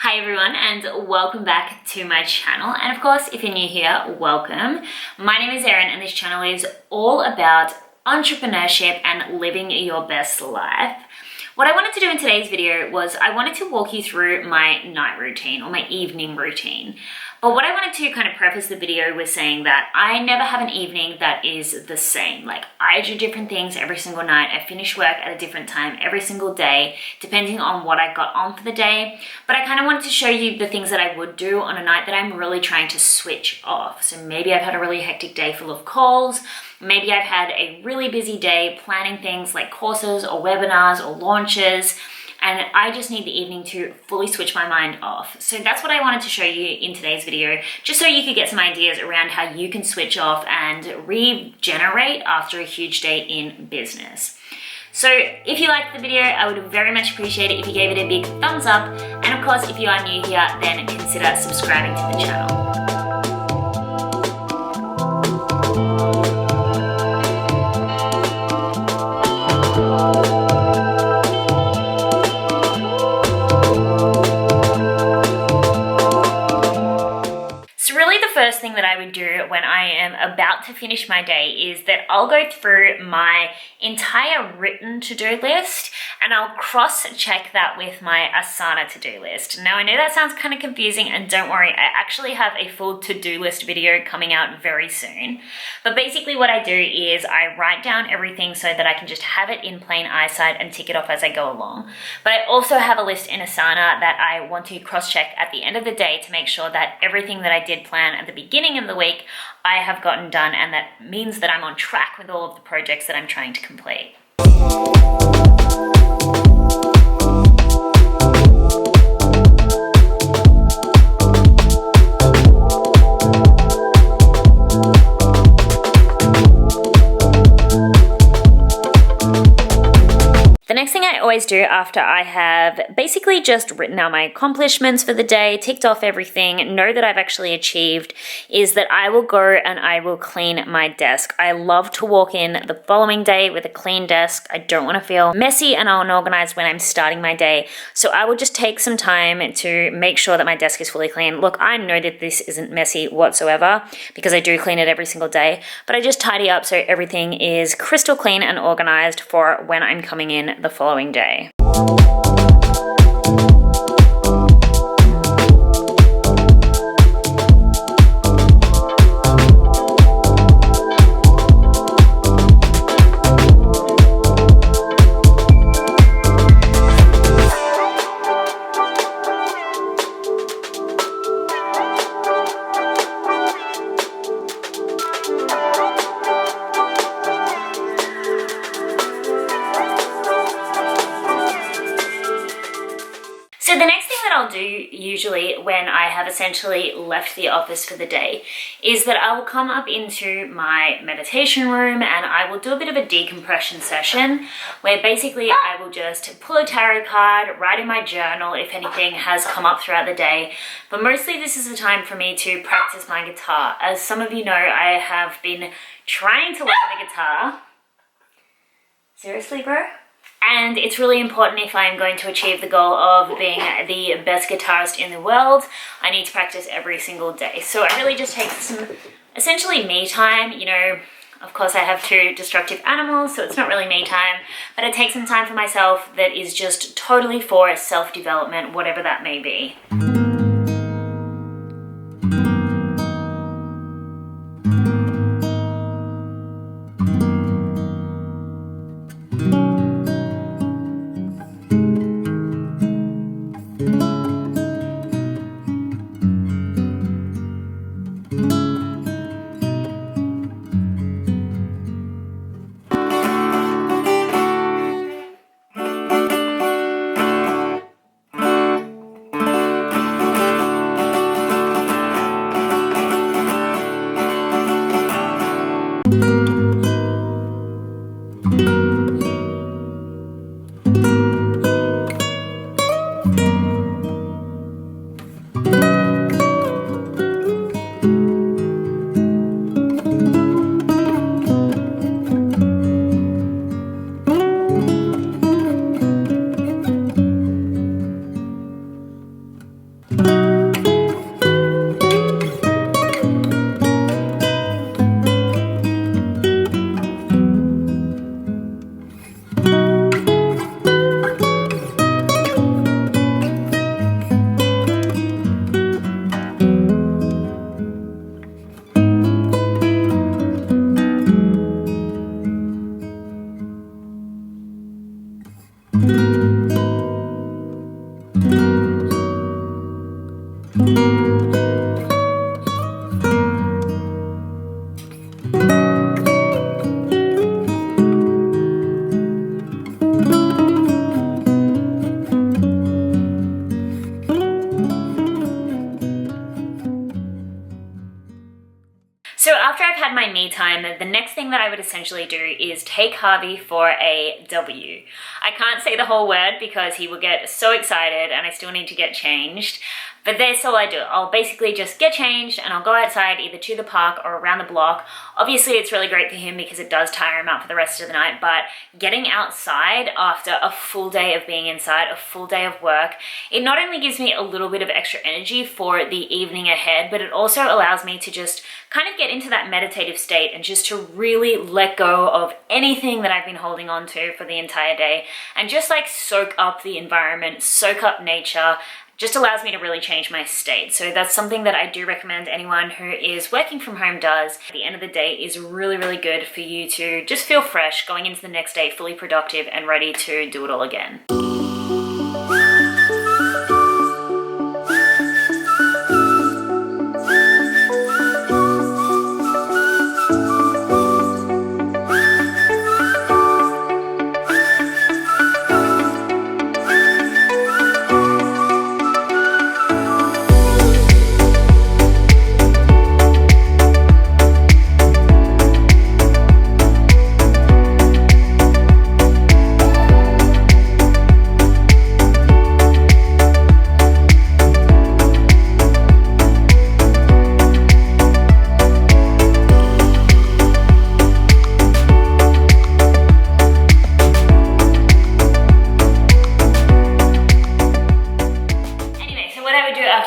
Hi everyone and welcome back to my channel, and of course if you're new here, welcome. My name is Erin and this channel is all about entrepreneurship and living your best life. What I wanted to do in today's video was I wanted to walk you through my night routine or my evening routine. But what I wanted to kind of preface the video with saying that I never have an evening that is the same. Like, I do different things every single night. I finish work at a different time every single day, depending on what I got on for the day. But I kind of wanted to show you the things that I would do on a night that I'm really trying to switch off. So maybe I've had a really hectic day full of calls. Maybe I've had a really busy day planning things like courses or webinars or launches, and I just need the evening to fully switch my mind off. So that's what I wanted to show you in today's video, just so you could get some ideas around how you can switch off and regenerate after a huge day in business. So if you liked the video, I would very much appreciate it if you gave it a big thumbs up. And of course, if you are new here, then consider subscribing to the channel. First thing that I would do when I am about to finish my day is that I'll go through my entire written to-do list and I'll cross-check that with my Asana to-do list. Now, I know that sounds kind of confusing, and don't worry, I actually have a full to-do list video coming out very soon. But basically what I do is I write down everything so that I can just have it in plain eyesight and tick it off as I go along. But I also have a list in Asana that I want to cross-check at the end of the day to make sure that everything that I did plan at the beginning of the week I have gotten done, and that means that I'm on track with all of the projects that I'm trying to complete. The next thing I always do after I have basically just written out my accomplishments for the day, ticked off everything, know that I've actually achieved, is that I will go and I will clean my desk. I love to walk in the following day with a clean desk. I don't want to feel messy and unorganized when I'm starting my day. So I will just take some time to make sure that my desk is fully clean. Look, I know that this isn't messy whatsoever because I do clean it every single day, but I just tidy up so everything is crystal clean and organized for when I'm coming in the following day. So the next thing that I'll do usually when I have essentially left the office for the day is that I will come up into my meditation room and I will do a bit of a decompression session where basically I will just pull a tarot card, write in my journal if anything has come up throughout the day. But mostly this is a time for me to practice my guitar. As some of you know, I have been trying to learn the guitar. Seriously, bro? And it's really important if I'm going to achieve the goal of being the best guitarist in the world. I need to practice every single day. So I really just take some essentially me time. You know, of course I have 2 destructive animals, so it's not really me time, but I take some time for myself that is just totally for self-development, whatever that may be. So after I've had my me time, the next thing that I would essentially do is take Harvey for a W. I can't say the whole word because he will get so excited and I still need to get changed. But that's all I do. I'll basically just get changed and I'll go outside either to the park or around the block. Obviously it's really great for him because it does tire him out for the rest of the night, but getting outside after a full day of being inside, a full day of work, it not only gives me a little bit of extra energy for the evening ahead, but it also allows me to just kind of get into that meditative state and just to really let go of anything that I've been holding on to for the entire day and just like soak up the environment, soak up nature. Just allows me to really change my state. So that's something that I do recommend anyone who is working from home does. At the end of the day is really, really good for you to just feel fresh going into the next day, fully productive and ready to do it all again.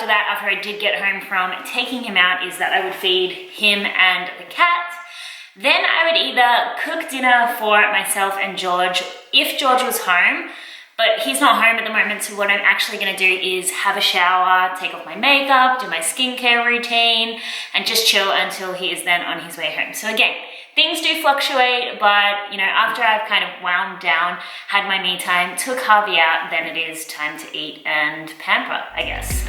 After I did get home from taking him out is that I would feed him and the cat. Then I would either cook dinner for myself and George if George was home, but he's not home at the moment, so what I'm actually going to do is have a shower, take off my makeup, do my skincare routine, and just chill until he is then on his way home. So again, things do fluctuate, but you know, after I've kind of wound down, had my me time, took Harvey out, then it is time to eat and pamper, I guess.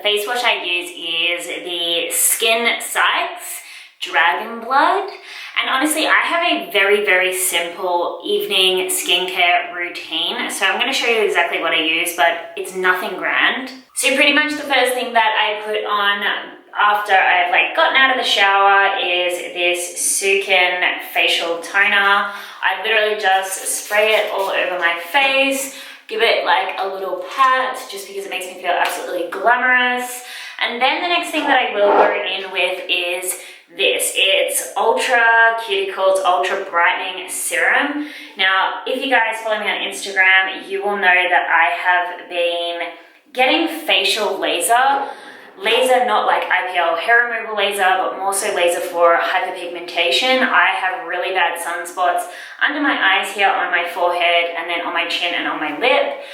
Face wash I use is the Psychs Dragon Blood, and honestly I have a very, very simple evening skincare routine, so I'm going to show you exactly what I use, but it's nothing grand. So pretty much the first thing that I put on after I've like gotten out of the shower is this Sukin facial toner. I literally just spray it all over my face, give it like a little pat just because it makes me feel absolutely glamorous. And then the next thing that I will go in with is this. It's Ultra Cuticles Ultra Brightening Serum. Now, if you guys follow me on Instagram, you will know that I have been getting facial laser, not like IPL hair removal laser, but more so laser for hyperpigmentation. I have really bad sunspots under my eyes here, on my forehead, and then on my chin and on my lip.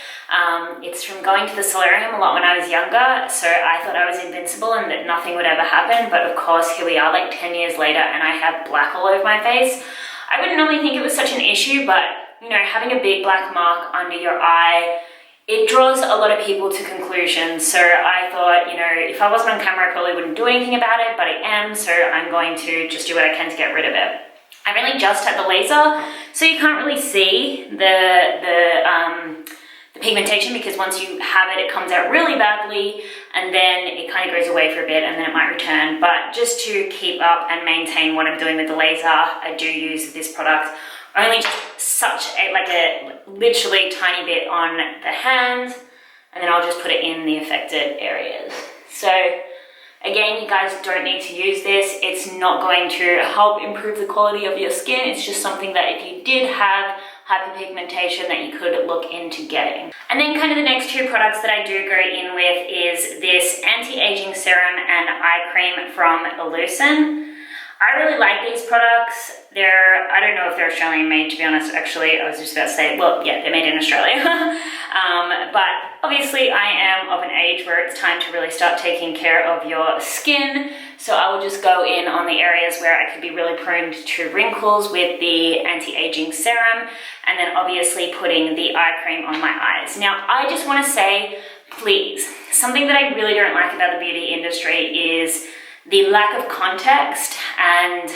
It's from going to the solarium a lot when I was younger, so I thought I was invincible and that nothing would ever happen, but of course here we are like 10 years later and I have black all over my face. I wouldn't normally think it was such an issue, but you know, having a big black mark under your eye, it draws a lot of people to conclusions. So I thought, you know, if I wasn't on camera, I probably wouldn't do anything about it, but I am, so I'm going to just do what I can to get rid of it. I really just had the laser, so you can't really see the pigmentation, because once you have it, it comes out really badly and then it kind of goes away for a bit and then it might return. But just to keep up and maintain what I'm doing with the laser, I do use this product. Only such a, like a literally tiny bit on the hand, and then I'll just put it in the affected areas. So again, you guys don't need to use this. It's not going to help improve the quality of your skin. It's just something that if you did have hyperpigmentation that you could look into getting. And then kind of the next two products that I do go in with is this anti-aging serum and eye cream from Elucent. I really like these products. I don't know if they're Australian made, to be honest. Actually, I was just about to say, well, yeah, they're made in Australia. But obviously I am of an age where it's time to really start taking care of your skin. So I will just go in on the areas where I could be really prone to wrinkles with the anti-aging serum, and then obviously putting the eye cream on my eyes. Now, I just want to say, please, something that I really don't like about the beauty industry is the lack of context and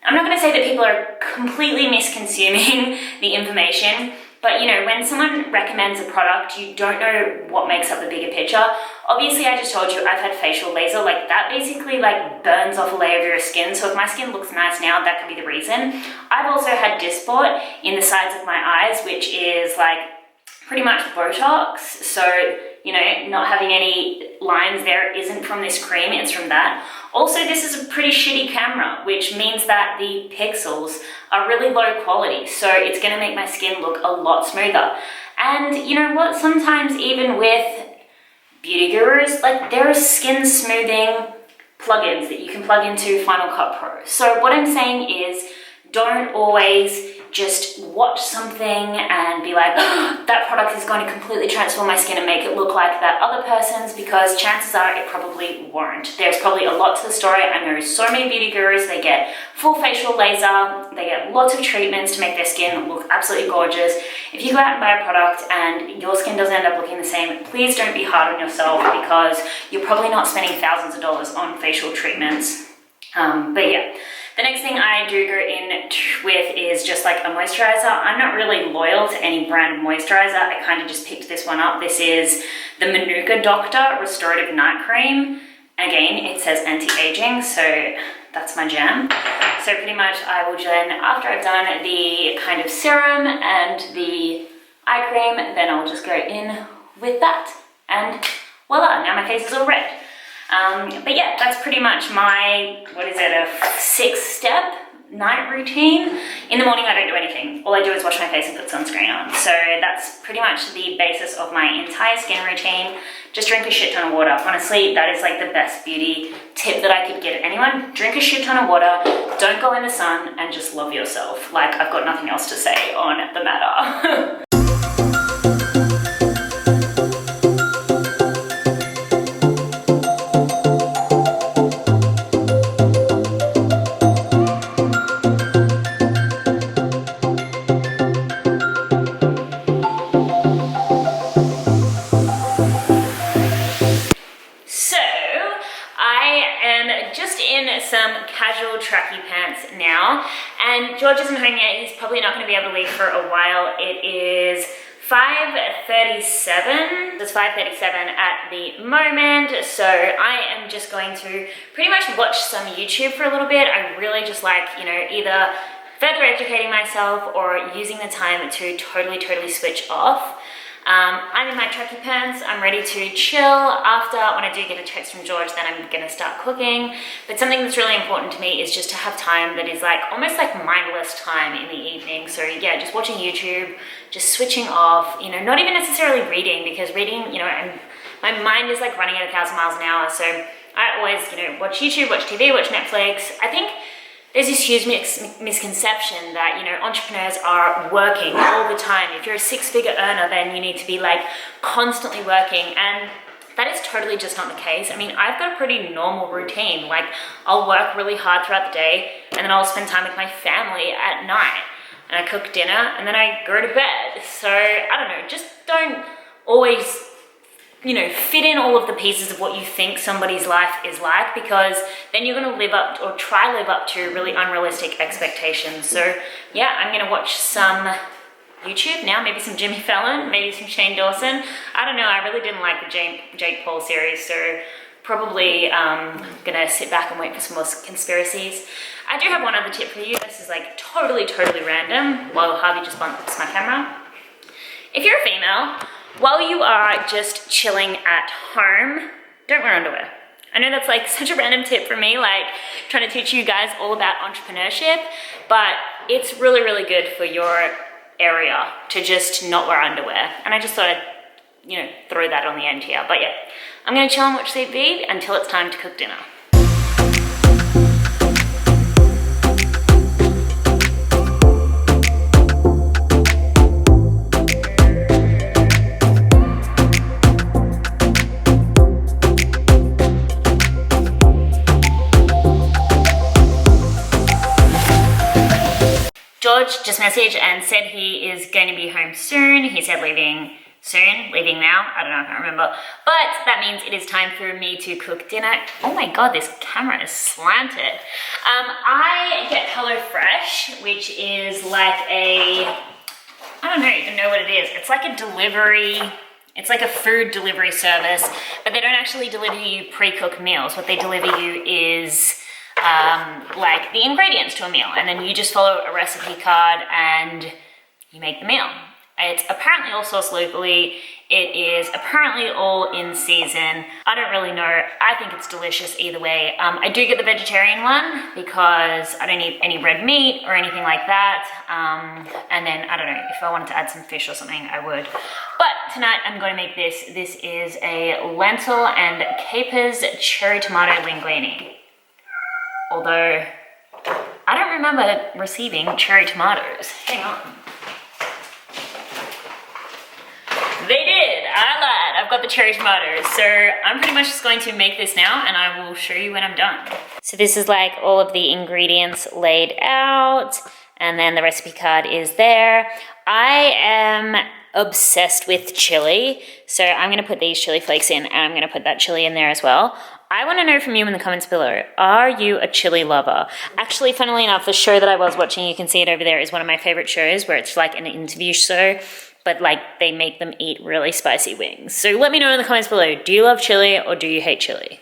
I'm not going to say that people are completely misconsuming the information, but you know, when someone recommends a product, you don't know what makes up the bigger picture. Obviously, I just told you I've had facial laser, like that basically like burns off a layer of your skin. So if my skin looks nice now, that could be the reason. I've also had dysport in the sides of my eyes, which is like pretty much Botox. So, you know, not having any lines there isn't from this cream, it's from that. Also, this is a pretty shitty camera, which means that the pixels are really low quality. So it's gonna make my skin look a lot smoother. And you know what, sometimes even with beauty gurus, like there are skin smoothing plugins that you can plug into Final Cut Pro. So what I'm saying is, don't always just watch something and be like, oh, that product is going to completely transform my skin and make it look like that other person's, because chances are it probably won't. There's probably a lot to the story. I know so many beauty gurus, they get full facial laser, they get lots of treatments to make their skin look absolutely gorgeous. If you go out and buy a product and your skin doesn't end up looking the same, please don't be hard on yourself, because you're probably not spending thousands of dollars on facial treatments. But yeah. The next thing I do go in with is just like a moisturizer. I'm not really loyal to any brand of moisturizer. I kind of just picked this one up. This is the Manuka Doctor Restorative Night Cream. Again, it says anti-aging, so that's my jam. So pretty much I will then, after I've done the kind of serum and the eye cream, then I'll just go in with that. And voila, now my face is all red. But yeah, that's pretty much my, what is it, a 6-step night routine. In the morning, I don't do anything. All I do is wash my face and put sunscreen on. So that's pretty much the basis of my entire skin routine. Just drink a shit ton of water. Honestly, that is like the best beauty tip that I could give anyone. Drink a shit ton of water, don't go in the sun, and just love yourself. Like, I've got nothing else to say on the matter. Some casual tracky pants now, and George isn't home yet. He's probably not going to be able to leave for a while. It is 5:37. It's 5:37 at the moment, so I am just going to pretty much watch some YouTube for a little bit. I really just like, you know, either further educating myself or using the time to totally switch off. I'm in my tracky pants. I'm ready to chill. After, when I do get a text from George, then I'm gonna start cooking. But something that's really important to me is just to have time that is like almost like mindless time in the evening. So yeah, just watching YouTube, just switching off, you know, not even necessarily reading, because reading, you know, my mind is like running at 1,000 miles an hour. So I always, you know, watch YouTube, watch TV, watch Netflix. I think there's this huge misconception that, you know, entrepreneurs are working all the time. If you're a 6-figure earner, then you need to be like constantly working. And that is totally just not the case. I mean, I've got a pretty normal routine. Like, I'll work really hard throughout the day, and then I'll spend time with my family at night. And I cook dinner, and then I go to bed. So, I don't know, just don't always, you know, fit in all of the pieces of what you think somebody's life is like, because then you're going to live up or try live up to really unrealistic expectations. So yeah, I'm going to watch some YouTube now, maybe some Jimmy Fallon, maybe some Shane Dawson. I don't know, I really didn't like the Jake Paul series, so probably gonna sit back and wait for some more conspiracies. I do have one other tip for you. This is like totally random while Harvey just bumps my camera. If you're a female, while you are just chilling at home, don't wear underwear. I know that's like such a random tip for me, like trying to teach you guys all about entrepreneurship, but it's really good for your area to just not wear underwear. And I just thought I'd, you know, throw that on the end here. But yeah, I'm gonna chill and watch TV until it's time to cook dinner. George just messaged and said he is going to be home soon. He said leaving soon, leaving now. I don't know, I can't remember. But that means it is time for me to cook dinner. Oh my God, this camera is slanted. I get HelloFresh, which is like a, I don't even know what it is. It's like a delivery, it's like a food delivery service, but they don't actually deliver you pre-cooked meals. What they deliver you is like the ingredients to a meal, and then you just follow a recipe card and you make the meal. It's apparently all sourced locally. It is apparently all in season. I don't really know. I think it's delicious either way. I do get the vegetarian one because I don't eat any red meat or anything like that. And then, I don't know, if I wanted to add some fish or something, I would. But tonight I'm going to make this. This is a lentil and capers cherry tomato linguine. Although, I don't remember receiving cherry tomatoes. Hang on. They did, I lied. I've got the cherry tomatoes. So I'm pretty much just going to make this now and I will show you when I'm done. So this is like all of the ingredients laid out and then the recipe card is there. I am obsessed with chili. So I'm gonna put these chili flakes in and I'm gonna put that chili in there as well. I want to know from you in the comments below, are you a chili lover? Actually, funnily enough, the show that I was watching, you can see it over there, is one of my favorite shows where it's like an interview show, but like they make them eat really spicy wings. So let me know in the comments below, do you love chili or do you hate chili?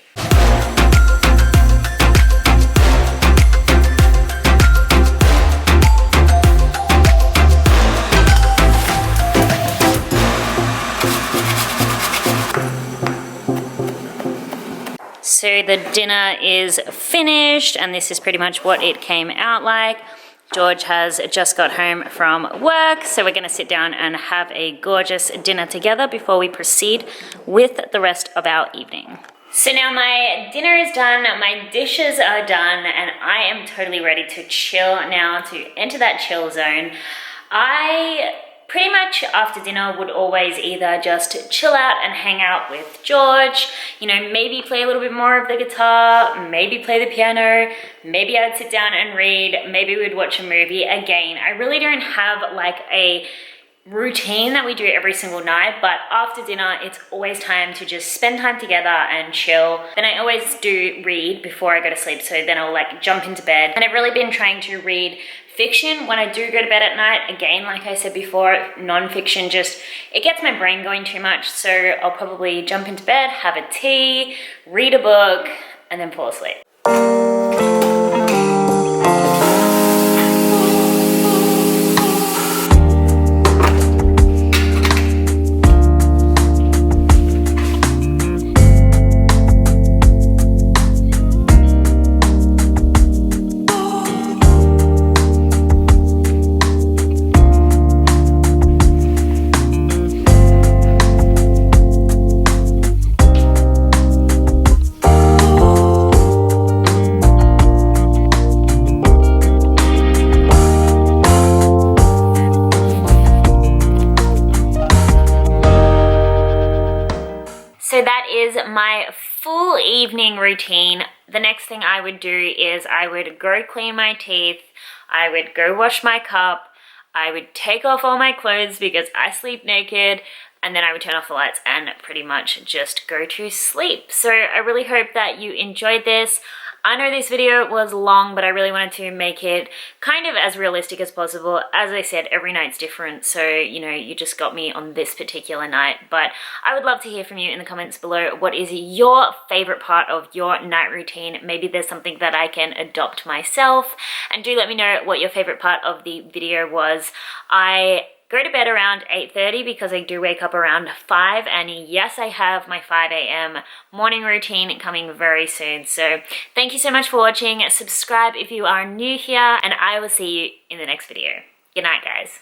So the dinner is finished and this is pretty much what it came out like. George has just got home from work, so we're gonna sit down and have a gorgeous dinner together before we proceed with the rest of our evening. So now my dinner is done, my dishes are done, and I am totally ready to chill now, to enter that chill zone. I pretty much after dinner would always either just chill out and hang out with George, you know, maybe play a little bit more of the guitar, maybe play the piano, maybe I'd sit down and read, maybe we'd watch a movie. Again, I really don't have like a routine that we do every single night, but after dinner it's always time to just spend time together and chill. Then I always do read before I go to sleep, so then I'll like jump into bed, and I've really been trying to read fiction when I do go to bed at night. Again, like I said before, non-fiction just, it gets my brain going too much, so I'll probably jump into bed, have a tea, read a book, and then fall asleep. So that is my full evening routine. The next thing I would do is I would go clean my teeth, I would go wash my cup, I would take off all my clothes because I sleep naked, and then I would turn off the lights and pretty much just go to sleep. So I really hope that you enjoyed this. I know this video was long, but I really wanted to make it kind of as realistic as possible. As I said, every night's different, so you know, you just got me on this particular night. But I would love to hear from you in the comments below. What is your favorite part of your night routine? Maybe there's something that I can adopt myself, and do let me know what your favorite part of the video was. I go to bed around 8:30 because I do wake up around 5, and yes, I have my 5 a.m. morning routine coming very soon. So thank you so much for watching. Subscribe if you are new here, and I will see you in the next video. Good night, guys.